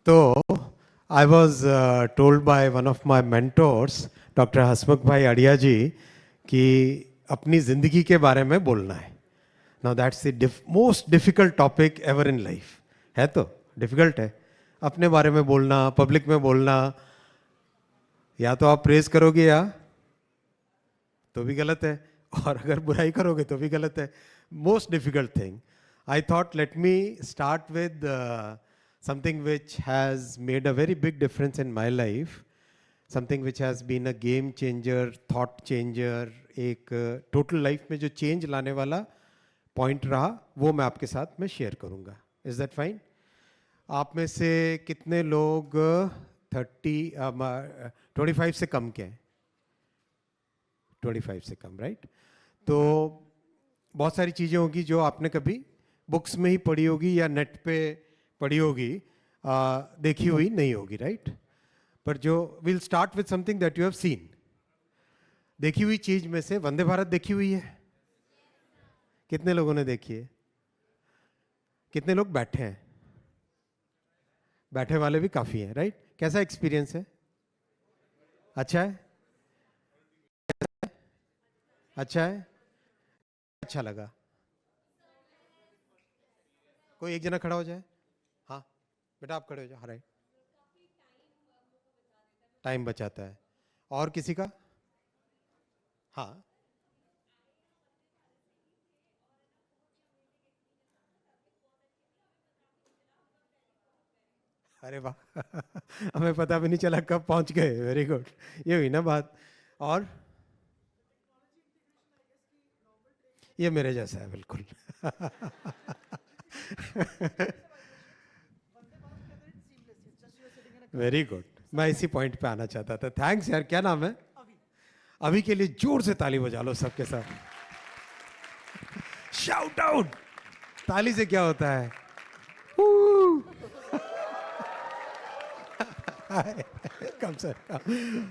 So, I was told by one of my mentors, doctor Hasmukh Bhai Adiya जी, कि अपनी ज़िंदगी के बारे में बोलना है. Now that's the most difficult topic ever in life. है तो डिफिकल्ट है अपने बारे में बोलना, पब्लिक में बोलना. या तो आप प्रेज करोगे या तो भी गलत है, और अगर बुराई करोगे तो भी गलत है. Most difficult thing. I thought let me start with something which has made a very big difference in my life, something which has been a game changer, thought changer, एक total life में जो change लाने वाला point रहा, वो मैं आपके साथ में share करूँगा. Is that fine? आप में से कितने लोग 25 से कम के हैं? 25 से कम, right? तो बहुत सारी चीज़ें होगी जो आपने कभी बुक्स में ही पढ़ी होगी या नेट पे पढ़ी होगी, देखी हुई नहीं होगी, राइट? पर जो will start with something that you have seen. देखी हुई चीज में से वंदे भारत देखी हुई है? कितने लोगों ने देखी है? कितने लोग बैठे हैं? बैठे वाले भी काफी हैं, राइट? कैसा एक्सपीरियंस है? अच्छा है? अच्छा है? अच्छा लगा? कोई एक जना खड़ा हो जाए. हाँ बेटा, आप खड़े हो जाओ. राइट, टाइम बचाता है. और किसी का? हाँ, अरे वाह. हमें पता भी नहीं चला कब पहुंच गए. Very good. ये हुई ना बात. और ये मेरे जैसा है बिल्कुल. Very good. मैं इसी पॉइंट पे आना चाहता था. थैंक्स यार. क्या नाम है? अभी के लिए जोर से ताली बजा लो सबके साथ. Shout out. ताली से क्या होता है? Come sir.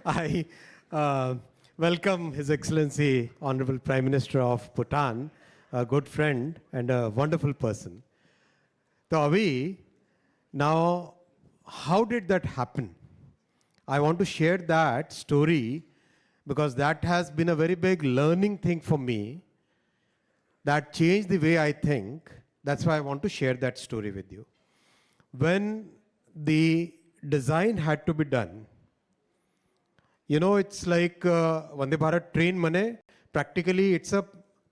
I welcome His Excellency Honorable Prime Minister of Bhutan, a good friend and a wonderful person. So Avi, now how did that happen? I want to share that story because that has been a very big learning thing for me that changed the way I think. That's why I want to share that story with you. When the design had to be done, you know, it's like Vande Bharat train mane, practically it's a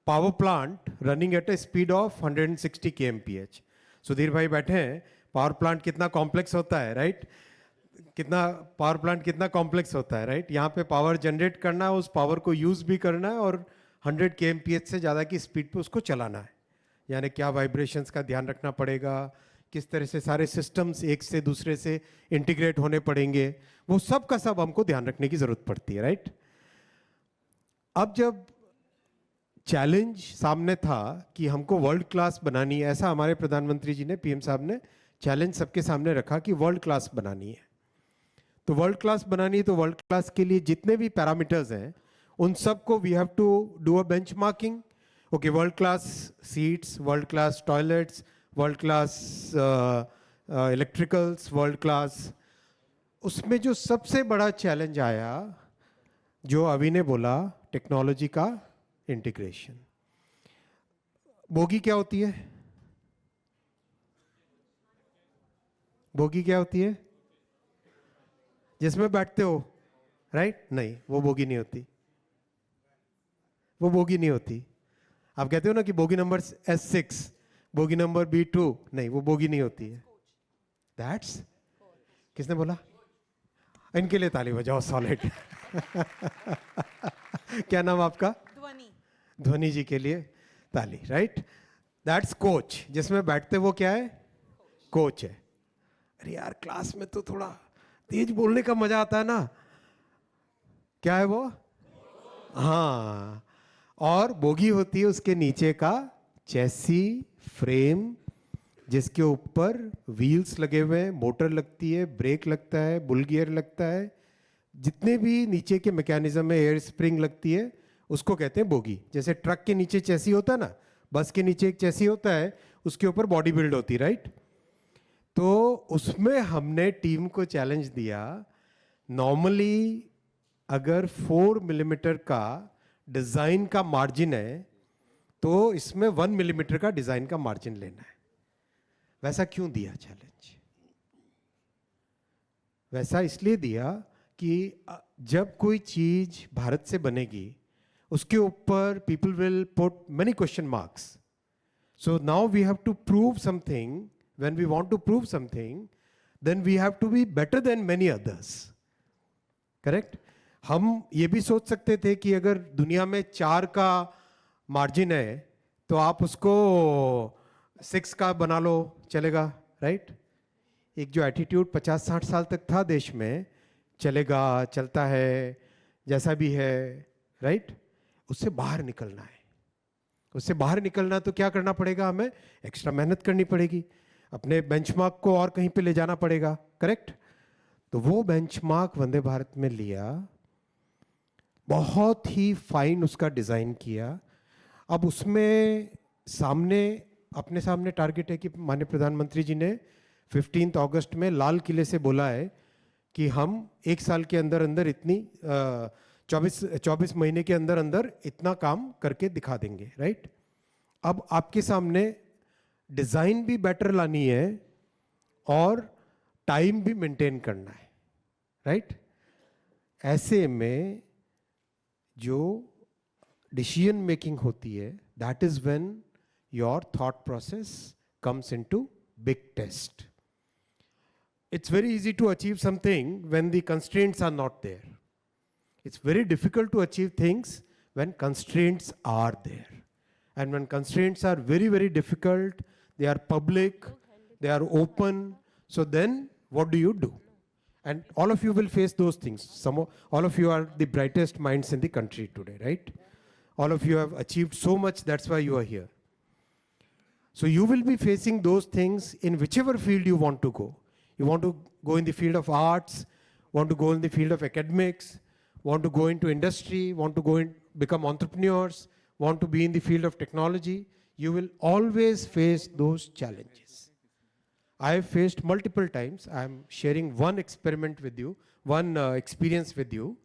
power plant running at a speed of 160 kmph. Sudhir भाई बैठे हैं. Power plant कितना complex होता है, right? कितना power plant कितना complex होता है, राइट? यहाँ पे पावर जनरेट करना है, उस पावर को यूज भी करना है और 100 kmph से ज़्यादा की स्पीड पे उसको चलाना है. यानी क्या वाइब्रेशंस का ध्यान रखना पड़ेगा, किस तरह से सारे सिस्टम्स एक से दूसरे से इंटीग्रेट होने पड़ेंगे, वो सब का सब हमको ध्यान रखने की जरूरत पड़ती है, राइट? अब जब चैलेंज सामने था कि हमको वर्ल्ड क्लास बनानी है, ऐसा हमारे प्रधानमंत्री जी ने, पीएम साहब ने चैलेंज सबके सामने रखा कि वर्ल्ड क्लास बनानी है. तो वर्ल्ड क्लास बनानी है, तो वर्ल्ड क्लास के लिए जितने भी पैरामीटर्स हैं उन सबको we have to do a benchmarking. Okay, world class seats, world class toilets, world class electricals, world class. उसमें जो सबसे बड़ा चैलेंज आया, जो अभी ने बोला, टेक्नोलॉजी का इंटीग्रेशन. बोगी क्या होती है? बोगी क्या होती है? जिसमें बैठते हो, राइट? नहीं, वो बोगी नहीं होती. वो बोगी नहीं होती. आप कहते हो ना कि bogie number S6, bogie number B2, नहीं, वो बोगी नहीं होती है. दैट्स, किसने बोला? इनके लिए ताली बजाओ. सॉलिड. क्या नाम आपका? ध्वनि. ध्वनि जी के लिए ताली, राइट? That's coach. जिसमें बैठते वो क्या है? कोच है. अरे यार, क्लास में तो थोड़ा तेज बोलने का मजा आता है ना. क्या है वो? हाँ. और बोगी होती है उसके नीचे का चेसी फ्रेम, जिसके ऊपर व्हील्स लगे हुए हैं, मोटर लगती है, ब्रेक लगता है, बुल गियर लगता है, जितने भी नीचे के मैकेनिज्म है, एयर स्प्रिंग लगती है, उसको कहते हैं बोगी. जैसे ट्रक के नीचे चेसी होता है ना, बस के नीचे एक चेसी होता है, उसके ऊपर बॉडी बिल्ड होती है, राइट? तो उसमें हमने टीम को चैलेंज दिया, नॉर्मली अगर 4 मिलीमीटर का डिजाइन का मार्जिन है तो इसमें 1 मिलीमीटर का डिजाइन का मार्जिन लेना है। वैसा क्यों दिया चैलेंज? वैसा इसलिए दिया कि जब कोई चीज भारत से बनेगी उसके ऊपर people will put many question marks. So now we have to prove something. When we want to prove something, then we have to be better than many others. Correct? हम ये भी सोच सकते थे कि अगर दुनिया में 4 का मार्जिन है तो आप उसको 6 का बना लो, चलेगा, राइट? एक जो एटीट्यूड 50-60 साल तक था देश में, चलेगा, चलता है, जैसा भी है, राइट? उससे बाहर निकलना है. उससे बाहर निकलना तो क्या करना पड़ेगा? हमें एक्स्ट्रा मेहनत करनी पड़ेगी, अपने बेंचमार्क को और कहीं पे ले जाना पड़ेगा. करेक्ट? तो वो बेंचमार्क वंदे भारत में लिया, बहुत ही फाइन उसका डिजाइन किया. अब उसमें सामने, अपने सामने टारगेट है कि माननीय प्रधानमंत्री जी ने 15 अगस्त में लाल किले से बोला है कि हम 1 साल के अंदर अंदर इतनी 24 महीने के अंदर अंदर इतना काम करके दिखा देंगे, राइट? अब आपके सामने डिजाइन भी बेटर लानी है और टाइम भी मेंटेन करना है, राइट? ऐसे में जो डिसीजन मेकिंग होती है, that is when your thought process comes into big test. It's very easy to achieve something when the constraints are not there. It's very difficult to achieve things when constraints are there. And when constraints are very, very difficult, they are public, they are open. So then what do? And all of you will face those things. All of you are the brightest minds in the country today, right? All of you have achieved so much, that's why you are here. So you will be facing those things in whichever field you want to go. You want to go in the field of arts, want to go in the field of academics, want to go into industry, want to go in, become entrepreneurs, want to be in the field of technology. You will always face those challenges. I have faced multiple times. I am sharing one experiment with you, one experience with you,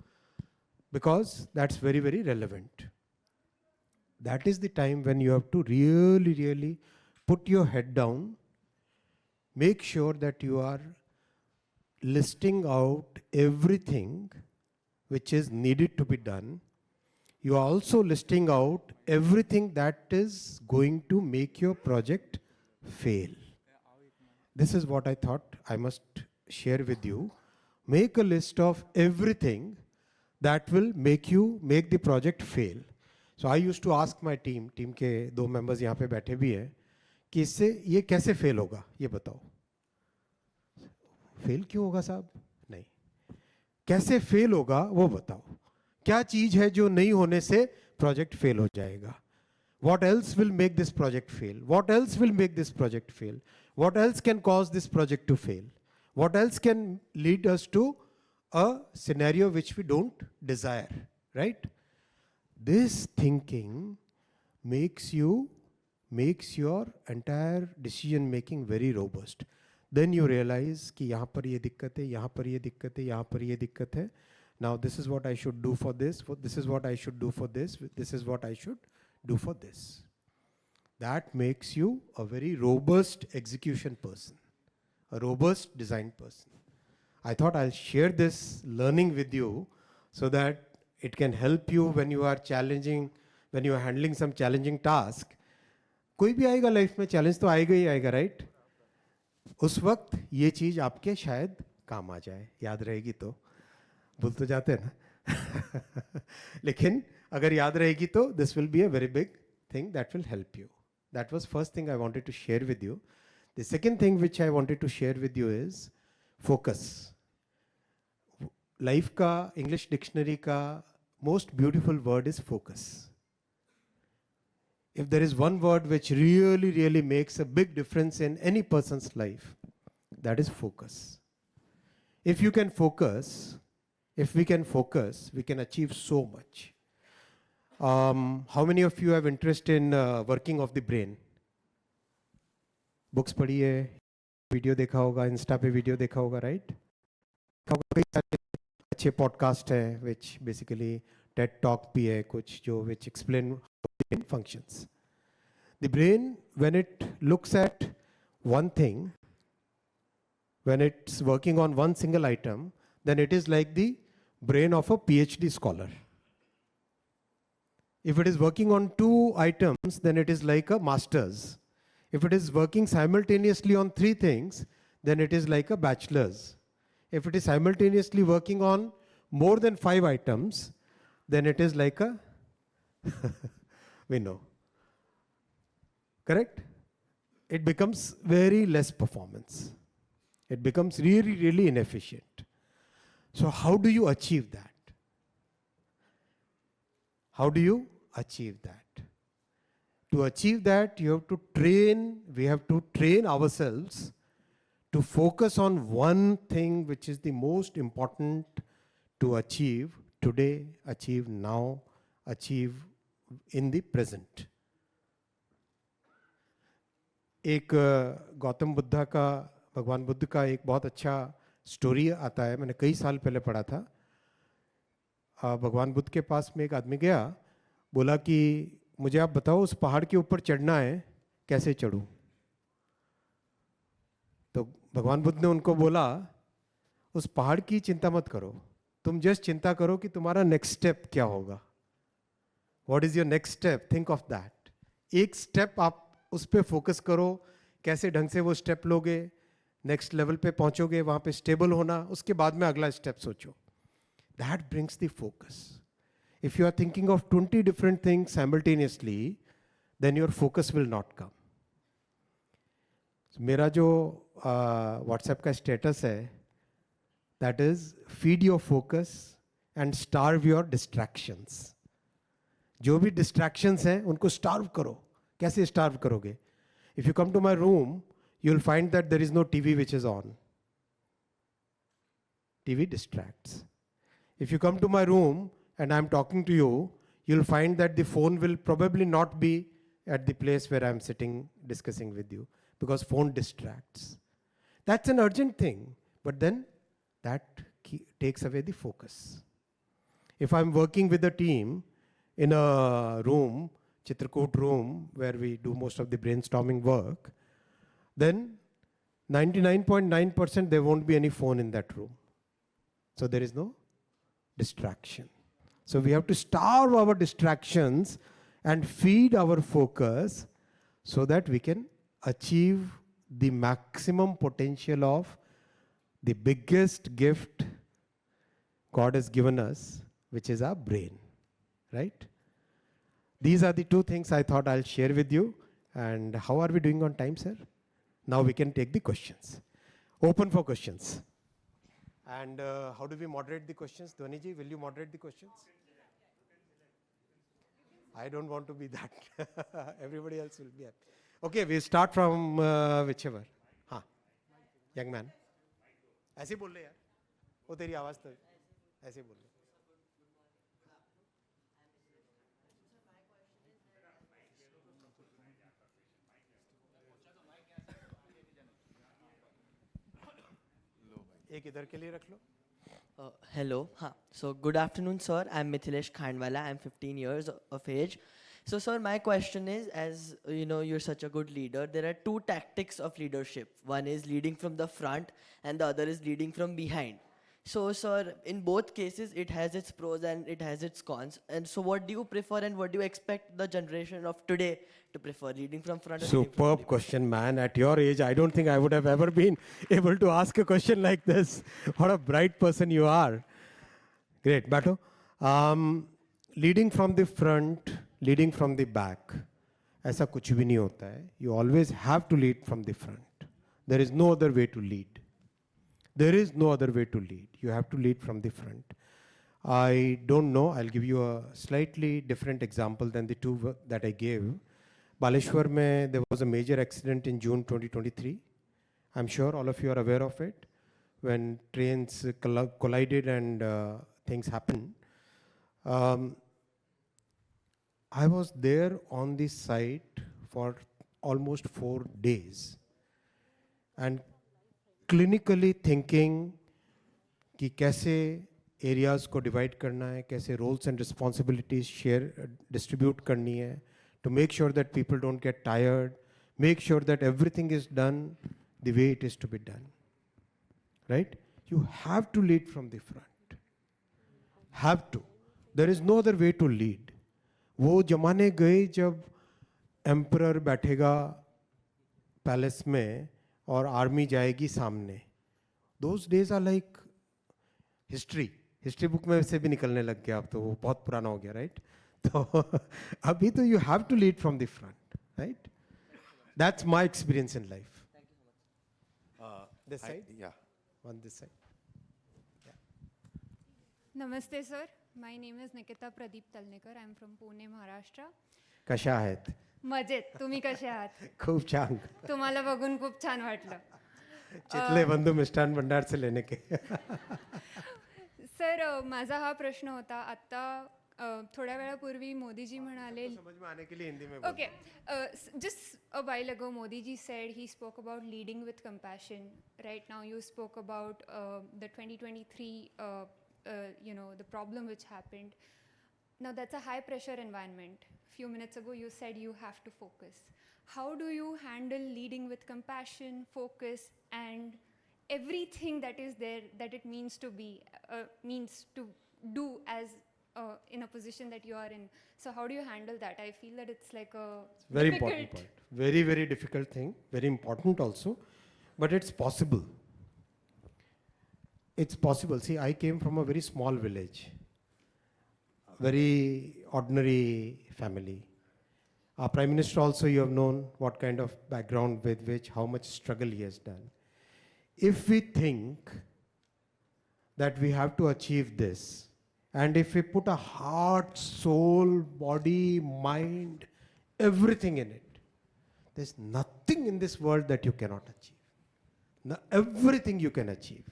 because that's very, very relevant. That is the time when you have to really, really put your head down. Make sure that you are listing out everything which is needed to be done. You are also listing out everything that is going to make your project fail. This is what I thought I must share with you. Make a list of everything that will make the project fail. So I used to ask my team के 2 members यहाँ पे बैठे भी हैं, कि इससे ये कैसे फेल होगा, ये बताओ. फेल क्यों होगा साहब? नहीं, कैसे फेल होगा वो बताओ. क्या चीज है जो नहीं होने से प्रोजेक्ट फेल हो जाएगा? What else will make this project fail? What else will make this project fail? What else can cause this project to fail? What else can lead us to a scenario which we don't desire, right? This thinking makes your entire decision making very robust. Then you realize कि यहाँ पर ये दिक्कत है, यहाँ पर ये दिक्कत है, यहाँ पर ये दिक्कत है. Now this is what I should do for this. This is what I should do for this. This is what I should do for this. That makes you a very robust execution person, a robust design person. I thought I'll share this learning with you so that it can help you when you are handling some challenging task. कोई भी आएगा life में, challenge तो आएगा ही आएगा, right? उस वक्त ये चीज आपके शायद काम आ जाए, याद रहेगी तो. भूल तो जाते हैं ना. लेकिन अगर याद रहेगी तो this will be a very big thing that will help you. That was first thing I wanted to share with you. The second thing which I wanted to share with you is focus. Life का English dictionary का most beautiful word is focus. If there is one word which really, really makes a big difference in any person's life, that is focus. If we can focus, we can achieve so much. How many of you have interest in working of the brain? Books पढ़ी है, video देखा होगा, Insta पे video देखा होगा, right? कई सारे अच्छे पॉडकास्ट है विच बेसिकली टेड टॉक भी है कुछ जो which explain brain functions. The brain, when it looks at one thing, when it's working on one single item, then it is like the brain of a PhD scholar. If it is working on two items, then it is like a master's. If it is working simultaneously on three things, then it is like a bachelor's. If it is simultaneously working on more than 5 items, then it is like a we know. Correct? It becomes very less performance. It becomes really, really inefficient. So how do you achieve that? How do you achieve that? To achieve that, you have to train, we have to train ourselves to focus on one thing which is the most important to achieve today, achieve now, achieve in the present. एक गौतम बुद्धा का, भगवान बुद्ध का एक बहुत अच्छा story आता है, मैंने कई साल पहले पढ़ा था. भगवान बुद्ध के पास में एक आदमी गया, बोला कि मुझे आप बताओ उस पहाड़ के ऊपर चढ़ना है, कैसे चढ़ूं? तो भगवान बुद्ध ने उनको बोला, उस पहाड़ की चिंता मत करो, तुम जस्ट चिंता करो कि तुम्हारा नेक्स्ट स्टेप क्या होगा. What is your next step? Think of that. एक स्टेप आप उस पर फोकस करो, कैसे ढंग से वो स्टेप लोगे, नेक्स्ट लेवल पे पहुंचोगे, वहां पे स्टेबल होना, उसके बाद में अगला स्टेप सोचो. That brings the focus. If you are thinking of 20 different things simultaneously, then your focus will not come. मेरा जो व्हाट्सएप का स्टेटस है, that is feed your focus and starve your distractions. जो भी डिस्ट्रैक्शंस हैं उनको starve करो. कैसे स्टार्व करोगे? If you come to my room, you will find that there is no TV which is on. TV distracts. If you come to my room and I'm talking to you, you'll find that the phone will probably not be at the place where I'm sitting discussing with you, because phone distracts. That's an urgent thing, but then that takes away the focus. If I'm working with a team in a room, Chitrakoot room, where we do most of the brainstorming work, then 99.9% there won't be any phone in that room. So there is no distraction. So we have to starve our distractions and feed our focus so that we can achieve the maximum potential of the biggest gift God has given us, which is our brain, right? These are the two things I thought I'll share with you. And how are we doing on time, sir? Now we can take the questions. Open for questions. And how do we moderate the questions? Dhwani ji, will you moderate the questions? I don't want to be that. Everybody else will be happy. Okay, we start from whichever. हाँ, young man. ऐसे बोल ले यार. वो तेरी आवाज़ तो ऐसे बोल ले. एक इधर के लिए रख लो. Hello. So good afternoon, sir. I'm Mithilesh Khandwala. I'm 15 years of age. So, sir, my question is, as you know, you're such a good leader. There are two tactics of leadership. One is leading from the front, and the other is leading from behind. So, sir, in both cases, it has its pros and it has its cons. And so, what do you prefer, and what do you expect the generation of today to prefer, leading from front? Or leading from Superb behind? question, man. At your age, I don't think I would have ever been able to ask a question like this. What a bright person you are. Great, Bato. Leading from the front, leading from the back. ऐसा कुछ भी नहीं होता है. You always have to lead from the front. There is no other way to lead. There is no other way to lead. You have to lead from the front. I don't know. I'll give you a slightly different example than the two that I gave. Baleshwar mein, there was a major accident in June 2023. I'm sure all of you are aware of it. When trains collided and things happened. I was there on the site for almost 4 days. And clinically thinking कि कैसे areas को divide करना है, कैसे roles and responsibilities share distribute करनी है, to make sure that people don't get tired, make sure that everything is done the way it is to be done, right? You have to lead from the front, have to, there is no other way to lead. वो जमाने गए जब emperor बैठेगा palace में और army जाएगी सामने. Those days are like history book में से भी निकलने लग गया अब तो, वो बहुत पुराना हो गया, राइट? तो अभी तो you have to lead from the front, right? That's my experience in life. This side? Yeah. On this side. Namaste, sir. My name is Nikita Pradeep Talnekar. I'm from Pune, Maharashtra. कशा आहेत? मजेत. तुम्ही कसे आहात? खूप छान. तुम्हाला बघून खूप छान वाटलं. चितले बंधू मिष्ठान भंडार से लेने के. सर, माझा हा प्रश्न होता. आता थोड्या वेळापूर्वी मोदीजी म्हणाले, समझ में आने के लिए हिंदी में बोल. okay, just a while ago Modiji said he spoke about leading with compassion. Right now you spoke about the 2023 the problem which happened. Now that's a high pressure environment. Few minutes ago you said you have to focus. How do you handle leading with compassion, focus, and everything that is there that it means to be means to do as in a position that you are in? So how do you handle that? I feel that it's like a Very difficult. important point. Very, very difficult thing. Very important also. But it's possible. It's possible. See, I came from a very small village. Very ordinary family. Our Prime Minister also, you have known what kind of background with which, how much struggle he has done. If we think that we have to achieve this, and if we put a heart, soul, body, mind, everything in it, there's nothing in this world that you cannot achieve. Everything you can achieve.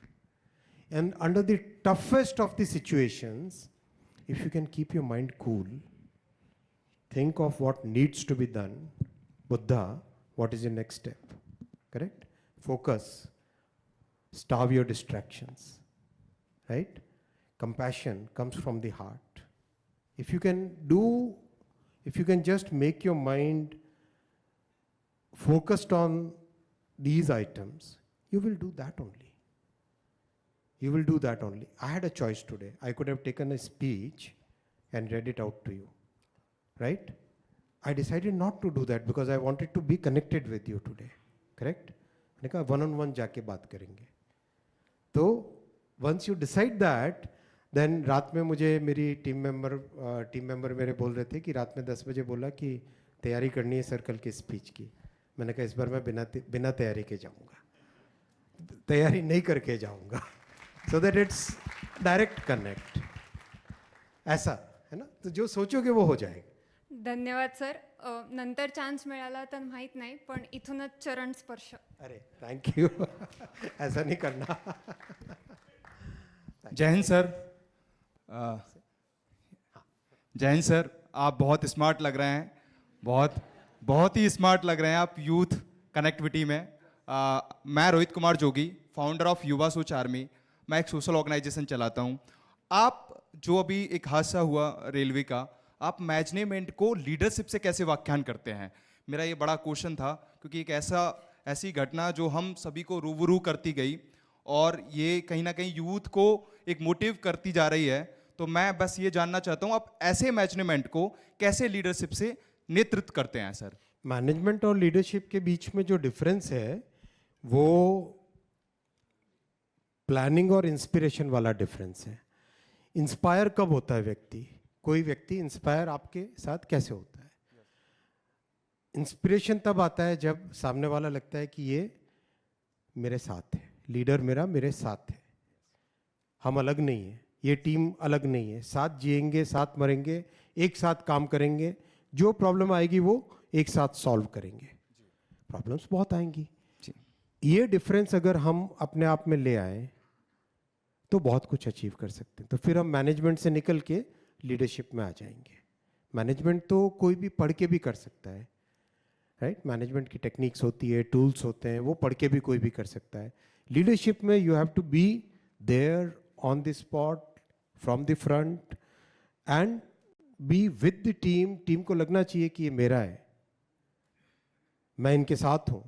And under the toughest of the situations, if you can keep your mind cool, think of what needs to be done, Buddha, what is your next step? Correct? Focus. Starve your distractions. Right? Compassion comes from the heart. If you can just make your mind focused on these items, you will do that only. You will do that only. I had a choice today. I could have taken a speech and read it out to you. Right? I decided not to do that because I wanted to be connected with you today. Correct? मैंने कहा one-on-one जाके बात करेंगे. तो once you decide that, then रात में मुझे मेरी टीम मेंबर मेरे बोल रहे थे कि रात में 10 बजे बोला कि तैयारी करनी है सर कल की स्पीच की. मैंने कहा इस बार मैं बिना तैयारी के जाऊंगा, तैयारी नहीं करके जाऊंगा, so that it's direct connect. ऐसा है ना, तो जो सोचोगे वो हो जाएगा. धन्यवाद सर. नंतर चान्स मिळाला तर माहीत नाही, पण इथूनच चरण स्पर्श. अरे थैंक यू. ऐसा नहीं करना. जय हिंद सर. जय हिंद सर. आप बहुत स्मार्ट लग रहे हैं, बहुत ही स्मार्ट लग रहे हैं आप यूथ कनेक्टिविटी में. मैं रोहित कुमार जोगी, फाउंडर ऑफ युवा सोच आर्मी. मैं एक सोशल ऑर्गेनाइजेशन चलाता हूं. आप जो अभी एक हादसा हुआ रेलवे का, आप मैनेजमेंट को लीडरशिप से कैसे व्याख्यान करते हैं? मेरा ये बड़ा क्वेश्चन था, क्योंकि एक ऐसी घटना जो हम सभी को रूबरू करती गई और ये कहीं ना कहीं यूथ को एक मोटिव करती जा रही है. तो मैं बस ये जानना चाहता हूँ, आप ऐसे मैनेजमेंट को कैसे लीडरशिप से नेतृत्व करते हैं सर? मैनेजमेंट और लीडरशिप के बीच में जो डिफरेंस है वो प्लानिंग और इंस्पिरेशन वाला डिफरेंस है. इंस्पायर कब होता है व्यक्ति? कोई व्यक्ति इंस्पायर आपके साथ कैसे होता है? इंस्पिरेशन तब आता है जब सामने वाला लगता है कि ये मेरे साथ है, लीडर मेरे साथ है, हम अलग नहीं है, ये टीम अलग नहीं है, साथ जिएंगे, साथ मरेंगे, एक साथ काम करेंगे, जो प्रॉब्लम आएगी वो एक साथ सॉल्व करेंगे. प्रॉब्लम्स बहुत आएंगी. ये डिफरेंस अगर हम अपने आप में ले आए तो बहुत कुछ अचीव कर सकते हैं. तो फिर हम मैनेजमेंट से निकल के लीडरशिप में आ जाएंगे. मैनेजमेंट तो कोई भी पढ़ के भी कर सकता है राइट. मैनेजमेंट की टेक्निक्स होती है, टूल्स होते हैं, वो पढ़ के भी कोई भी कर सकता है. लीडरशिप में you have to be there on the spot from the front and be with the team. Team को लगना चाहिए कि ये मेरा है, मैं इनके साथ हूँ,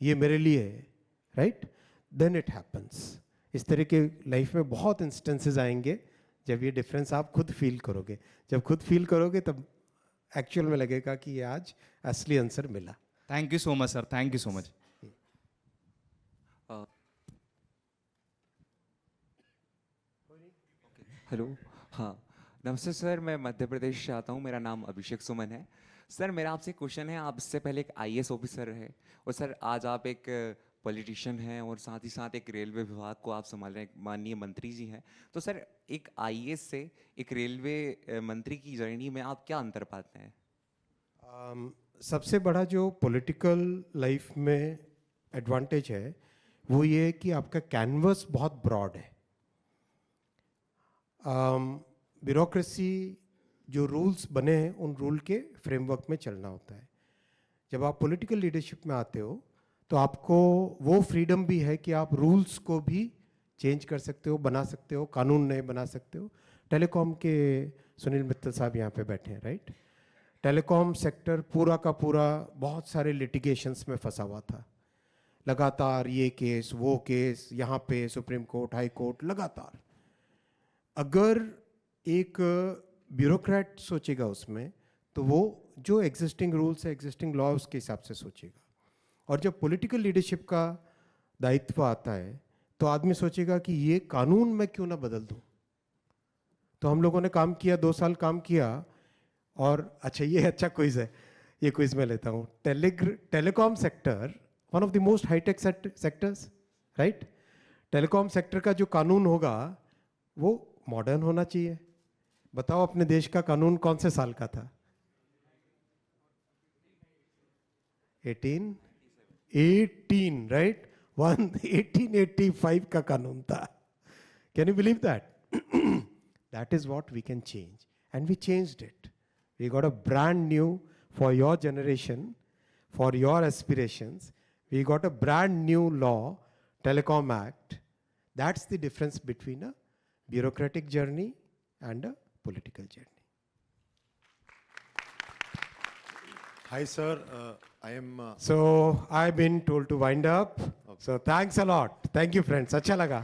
ये मेरे लिए है, राइट. Then it happens. इस तरह के लाइफ में बहुत इंस्टेंसेस आएंगे जब ये डिफरेंस आप खुद फील करोगे. जब खुद फील करोगे तब एक्चुअल में लगेगा कि ये आज असली आंसर मिला. Thank you so much sir, thank you so much. Hello. हाँ, नमस्ते सर, मैं मध्य प्रदेश से आता हूँ. मेरा नाम अभिषेक सुमन है. सर मेरा आपसे क्वेश्चन है, आप इससे पहले एक आईएएस ऑफिसर रहे और सर आज आप एक पॉलिटिशियन हैं और साथ ही साथ एक रेलवे विभाग को आप संभाल रहे हैं, माननीय मंत्री जी हैं. तो सर एक आईएएस से एक रेलवे मंत्री की जर्नी में आप क्या अंतर पाते हैं? सबसे बड़ा जो पॉलिटिकल लाइफ में एडवांटेज है वो ये है कि आपका कैनवस बहुत ब्रॉड है. ब्यूरोक्रेसी जो रूल्स बने हैं उन रूल के फ्रेमवर्क में चलना होता है. जब आप पॉलिटिकल लीडरशिप में आते हो तो आपको वो फ्रीडम भी है कि आप रूल्स को भी चेंज कर सकते हो, बना सकते हो, कानून नए बना सकते हो. टेलीकॉम के सुनील मित्तल साहब यहाँ पे बैठे हैं, राइट. टेलीकॉम सेक्टर पूरा का पूरा बहुत सारे लिटिगेशंस में फंसा हुआ था. लगातार ये केस, वो केस, यहाँ पे सुप्रीम कोर्ट, हाई कोर्ट, लगातार. अगर एक ब्यूरोक्रेट सोचेगा उसमें तो वो जो एग्जिस्टिंग रूल्स है, एग्जिस्टिंग लॉ, उसके हिसाब से सोचेगा. और जब पॉलिटिकल लीडरशिप का दायित्व आता है तो आदमी सोचेगा कि ये कानून मैं क्यों ना बदल दूं. तो हम लोगों ने काम किया, 2 साल काम किया. और अच्छा, ये अच्छा क्विज है, ये क्विज में लेता हूँ. Telecom sector one of the most high tech sectors, right. Telecom sector का जो कानून होगा वो मॉडर्न होना चाहिए. बताओ अपने देश का कानून कौन से साल का था? 18, राइट. 1885 का कानून था. Can you believe that? That is what we can change and we changed it. We got a brand new for your generation, for your aspirations. We got a brand new law, telecom act. That's the difference between a bureaucratic journey and a political journey. Hi, sir. I am. So I've been told to wind up. So thanks a lot. Thank you, friends. अच्छा लगा.